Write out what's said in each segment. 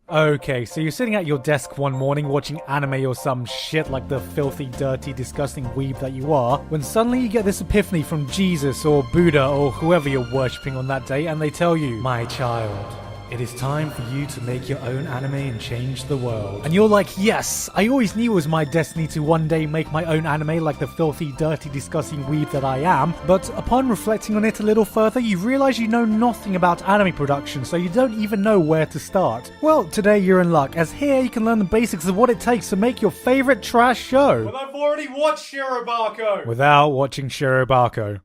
Okay, so you're sitting at your desk one morning watching anime or some shit like the filthy, dirty, disgusting weeb that you are, when suddenly you get this epiphany from Jesus or Buddha or whoever you're worshipping on that day, and they tell you, "My child, it is time for you to make your own anime and change the world." And you're like, yes, I always knew it was my destiny to one day make my own anime like the filthy, dirty, disgusting weeb that I am. But upon reflecting on it a little further, you realize you know nothing about anime production, so you don't even know where to start. Well, today you're in luck, as here you can learn the basics of what it takes to make your favorite trash show. But I've already watched Shirobako! Without watching Shirobako.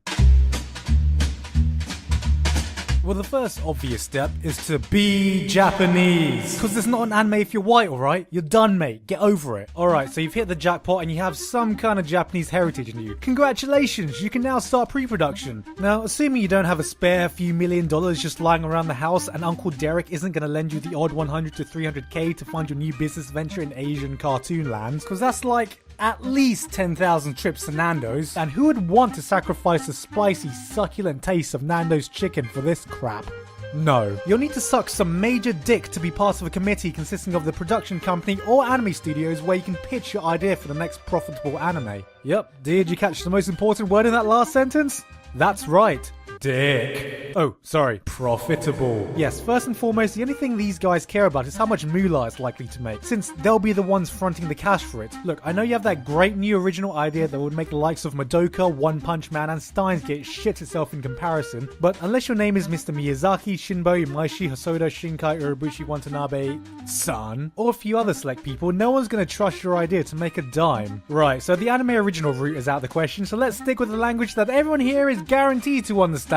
Well, the first obvious step is to be Japanese. Because there's not an anime if you're white, alright? You're done, mate. Get over it. Alright, so you've hit the jackpot and you have some kind of Japanese heritage in you. Congratulations, you can now start pre-production. Now, assuming you don't have a spare few $1 million just lying around the house and Uncle Derek isn't going to lend you the odd 100 to 300k to fund your new business venture in Asian cartoon lands, because that's like at least 10,000 trips to Nando's, and who would want to sacrifice the spicy, succulent taste of Nando's chicken for this crap? No. You'll need to suck some major dick to be part of a committee consisting of the production company or anime studios where you can pitch your idea for the next profitable anime. Yep, did you catch the most important word in that last sentence? That's right. Dick. Oh, sorry. Profitable. Yes, first and foremost, the only thing these guys care about is how much moolah it's likely to make, since they'll be the ones fronting the cash for it. Look, I know you have that great new original idea that would make the likes of Madoka, One Punch Man, and Steins Gate shit itself in comparison, but unless your name is Mr. Miyazaki, Shinbo, Imaishi, Hosoda, Shinkai, Urobuchi, Watanabe-san, or a few other select people, no one's gonna trust your idea to make a dime. Right, so the anime original route is out of the question, so let's stick with the language that everyone here is guaranteed to understand.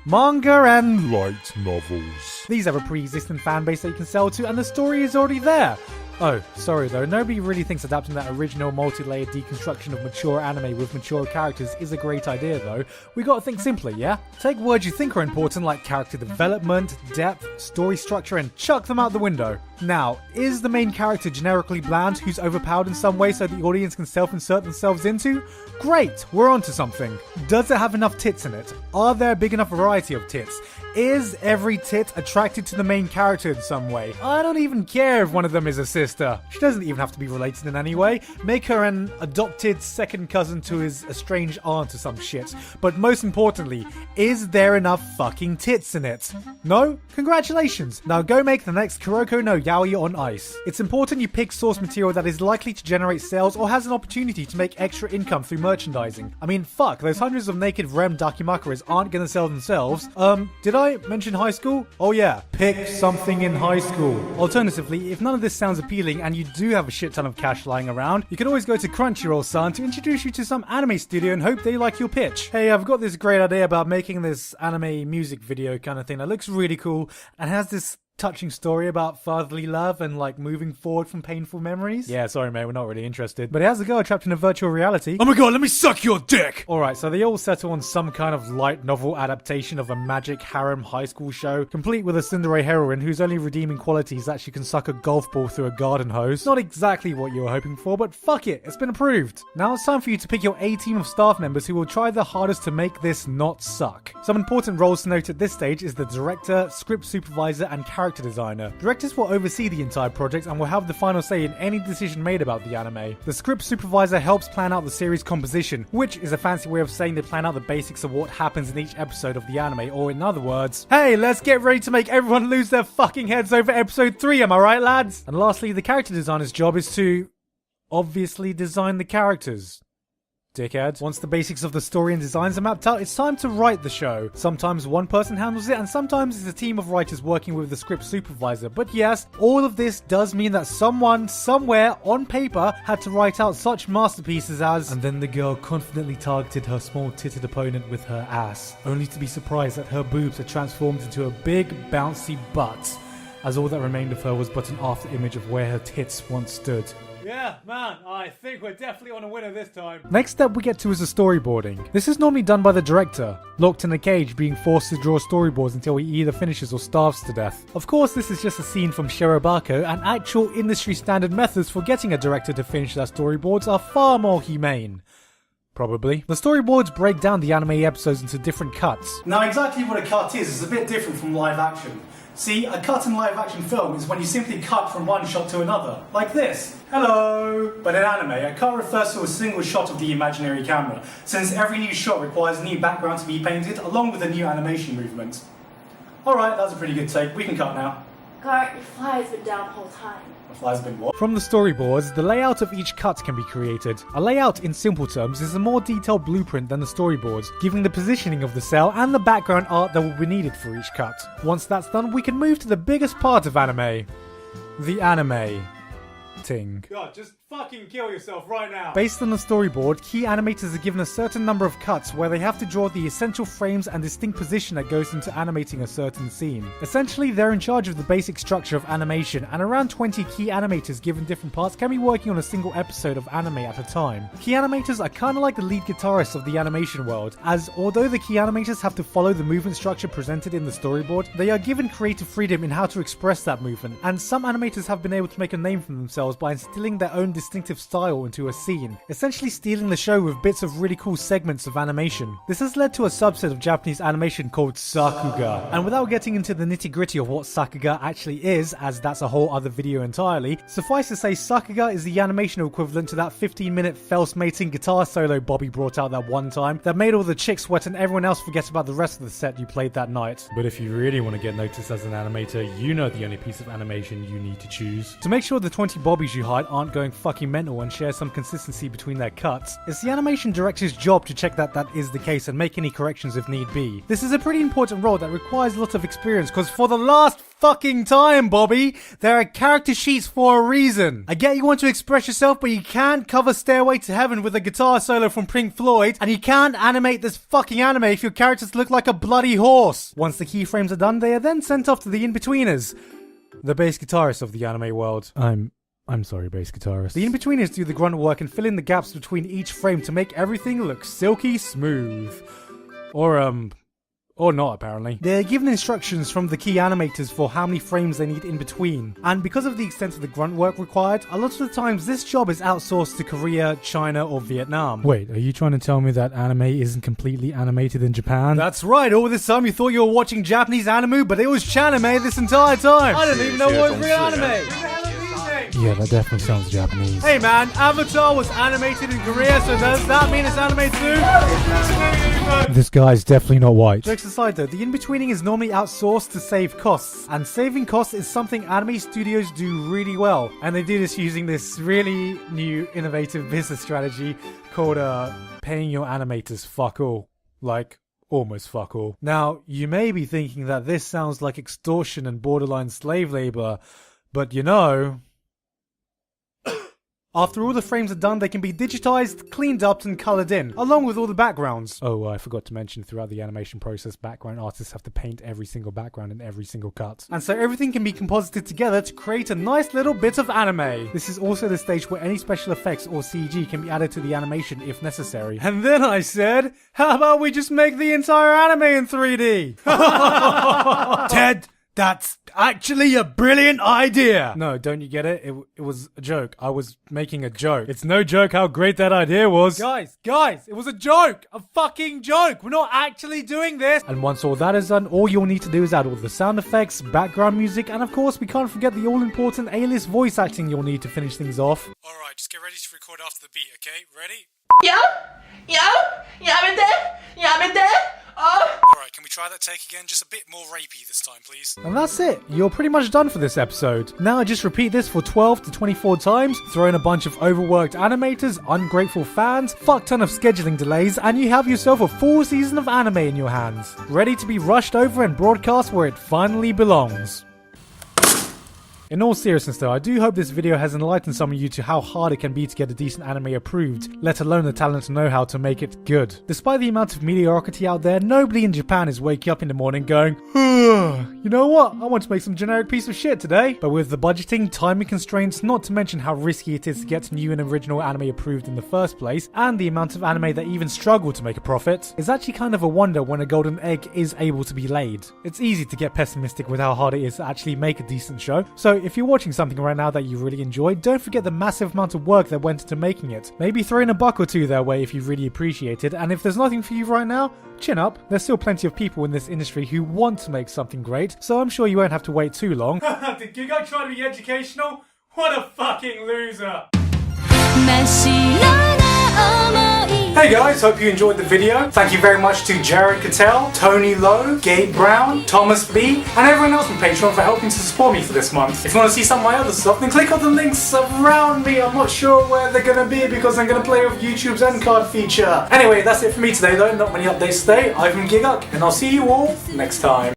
Manga and light novels. These have a pre-existing fan base that you can sell to, and the story is already there. Oh, sorry though, nobody really thinks adapting that original multi-layered deconstruction of mature anime with mature characters is a great idea though. We gotta think simply, yeah? Take words you think are important like character development, depth, story structure, and chuck them out the window. Now, is the main character generically bland who's overpowered in some way so the audience can self-insert themselves into? Great, we're onto something. Does it have enough tits in it? Are there a big enough variety of tits? Is every tit attracted to the main character in some way? I don't even care if one of them is a sister. She doesn't even have to be related in any way. Make her an adopted second cousin to his estranged aunt or some shit. But most importantly, is there enough fucking tits in it? No? Congratulations. Now go make the next Kuroko no Yaoi on Ice. It's important you pick source material that is likely to generate sales or has an opportunity to make extra income through merchandising. I mean, fuck, those hundreds of naked Rem Dakimakuras aren't gonna sell themselves. Did I mention high school? Oh yeah, pick something in high school. Alternatively, if none of this sounds appealing and you do have a shit ton of cash lying around, you can always go to Crunchyroll-san to introduce you to some anime studio and hope they like your pitch. Hey, I've got this great idea about making this anime music video kind of thing that looks really cool and has this touching story about fatherly love and like moving forward from painful memories. Yeah, sorry mate, we're not really interested. But it has a girl trapped in a virtual reality. Oh my god, let me suck your dick! Alright, so they all settle on some kind of light novel adaptation of a magic harem high school show, complete with a tsundere heroine whose only redeeming quality is that she can suck a golf ball through a garden hose. Not exactly what you were hoping for, but fuck it, it's been approved. Now it's time for you to pick your A-team of staff members who will try their hardest to make this not suck. Some important roles to note at this stage is the director, script supervisor, and character designer. Directors will oversee the entire project and will have the final say in any decision made about the anime. The script supervisor helps plan out the series composition, which is a fancy way of saying they plan out the basics of what happens in each episode of the anime, or in other words, hey, let's get ready to make everyone lose their fucking heads over episode 3, am I right, lads? And lastly, the character designer's job is to obviously design the characters. Dickheads. Once the basics of the story and designs are mapped out, it's time to write the show. Sometimes one person handles it, and sometimes it's a team of writers working with the script supervisor. But yes, all of this does mean that someone, somewhere, on paper, had to write out such masterpieces as, and then the girl confidently targeted her small-titted opponent with her ass, only to be surprised that her boobs had transformed into a big, bouncy butt, as all that remained of her was but an after-image of where her tits once stood. Yeah, man, I think we're definitely on a winner this time. Next step we get to is the storyboarding. This is normally done by the director, locked in a cage being forced to draw storyboards until he either finishes or starves to death. Of course, this is just a scene from Shirobako, and actual industry standard methods for getting a director to finish their storyboards are far more humane. Probably. The storyboards break down the anime episodes into different cuts. Now exactly what a cut is a bit different from live action. See, a cut in live action film is when you simply cut from one shot to another, like this. Hello! But in anime, a cut refers to a single shot of the imaginary camera, since every new shot requires a new background to be painted along with a new animation movement. Alright, that's a pretty good take. We can cut now. Gart, your fly has been down the whole time. The fly's been what? From the storyboards, the layout of each cut can be created. A layout, in simple terms, is a more detailed blueprint than the storyboards, giving the positioning of the cell and the background art that will be needed for each cut. Once that's done, we can move to the biggest part of anime. The anime. God, just fucking kill yourself right now. Based on the storyboard, key animators are given a certain number of cuts where they have to draw the essential frames and distinct position that goes into animating a certain scene. Essentially, they're in charge of the basic structure of animation, and around 20 key animators given different parts can be working on a single episode of anime at a time. Key animators are kinda like the lead guitarists of the animation world, as although the key animators have to follow the movement structure presented in the storyboard, they are given creative freedom in how to express that movement, and some animators have been able to make a name for themselves by instilling their own distinctive style into a scene, essentially stealing the show with bits of really cool segments of animation. This has led to a subset of Japanese animation called Sakuga, and without getting into the nitty-gritty of what Sakuga actually is, as that's a whole other video entirely, suffice to say Sakuga is the animation equivalent to that 15-minute felsmating guitar solo Bobby brought out that one time that made all the chicks sweat and everyone else forget about the rest of the set you played that night. But if you really want to get noticed as an animator, you know the only piece of animation you need to choose. To make sure the 20 Bobbies you hide aren't going fucking mental and share some consistency between their cuts, it's the animation director's job to check that that is the case and make any corrections if need be. This is a pretty important role that requires a lot of experience, because for the last fucking time, Bobby, there are character sheets for a reason. I get you want to express yourself, but you can't cover Stairway to Heaven with a guitar solo from Pink Floyd, and you can't animate this fucking anime if your characters look like a bloody horse. Once the keyframes are done, they are then sent off to the in-betweeners, the bass guitarists of the anime world. I'm sorry, bass guitarist. The in-betweeners do the grunt work and fill in the gaps between each frame to make everything look silky smooth. Or not, apparently. They're given instructions from the key animators for how many frames they need in between. And because of the extent of the grunt work required, a lot of the times this job is outsourced to Korea, China, or Vietnam. Wait, are you trying to tell me that anime isn't completely animated in Japan? That's right, all this time you thought you were watching Japanese anime, but it was Chanime this entire time! I didn't even know what was real anime. Yeah, that definitely sounds Japanese. Hey man, Avatar was animated in Korea, so does that mean it's anime too? This guy's definitely not white. Jokes aside though, the in-betweening is normally outsourced to save costs, and saving costs is something anime studios do really well, and they do this using this really new innovative business strategy called paying your animators fuck all. Like, almost fuck all. Now, you may be thinking that this sounds like extortion and borderline slave labor, but you know, after all the frames are done, they can be digitized, cleaned up, and colored in, along with all the backgrounds. Oh, I forgot to mention, throughout the animation process, background artists have to paint every single background in every single cut. And so everything can be composited together to create a nice little bit of anime. This is also the stage where any special effects or CG can be added to the animation if necessary. And then I said, how about we just make the entire anime in 3D? Ted! That's actually a brilliant idea! No, don't you get it? It was a joke. I was making a joke. It's no joke how great that idea was. Guys, it was a joke! A fucking joke! We're not actually doing this! And once all that is done, all you'll need to do is add all the sound effects, background music, and of course we can't forget the all-important A-list voice acting you'll need to finish things off. Alright, just get ready to record after the beat, okay? Ready? Alright, can we try that take again? Just a bit more rapey this time, please. And that's it. You're pretty much done for this episode. Now just repeat this for 12 to 24 times, throw in a bunch of overworked animators, ungrateful fans, fuck ton of scheduling delays, and you have yourself a full season of anime in your hands. Ready to be rushed over and broadcast where it finally belongs. In all seriousness though, I do hope this video has enlightened some of you to how hard it can be to get a decent anime approved, let alone the talent to know how to make it good. Despite the amount of mediocrity out there, nobody in Japan is waking up in the morning going, you know what, I want to make some generic piece of shit today. But with the budgeting, timing constraints, not to mention how risky it is to get new and original anime approved in the first place, and the amount of anime that even struggle to make a profit, it's actually kind of a wonder when a golden egg is able to be laid. It's easy to get pessimistic with how hard it is to actually make a decent show, so if you're watching something right now that you really enjoyed, don't forget the massive amount of work that went into making it. Maybe throw in a buck or two their way if you really appreciate it, and if there's nothing for you right now, chin up. There's still plenty of people in this industry who want to make something great, so I'm sure you won't have to wait too long. Did Giga try to be educational? What a fucking loser! Hey guys, hope you enjoyed the video. Thank you very much to Jared Cattell, Tony Lowe, Gabe Brown, Thomas B, and everyone else on Patreon for helping to support me for this month. If you want to see some of my other stuff, then click on the links around me. I'm not sure where they're going to be because I'm going to play with YouTube's end card feature. Anyway, that's it for me today though. Not many updates today. I've been Giguk, and I'll see you all next time.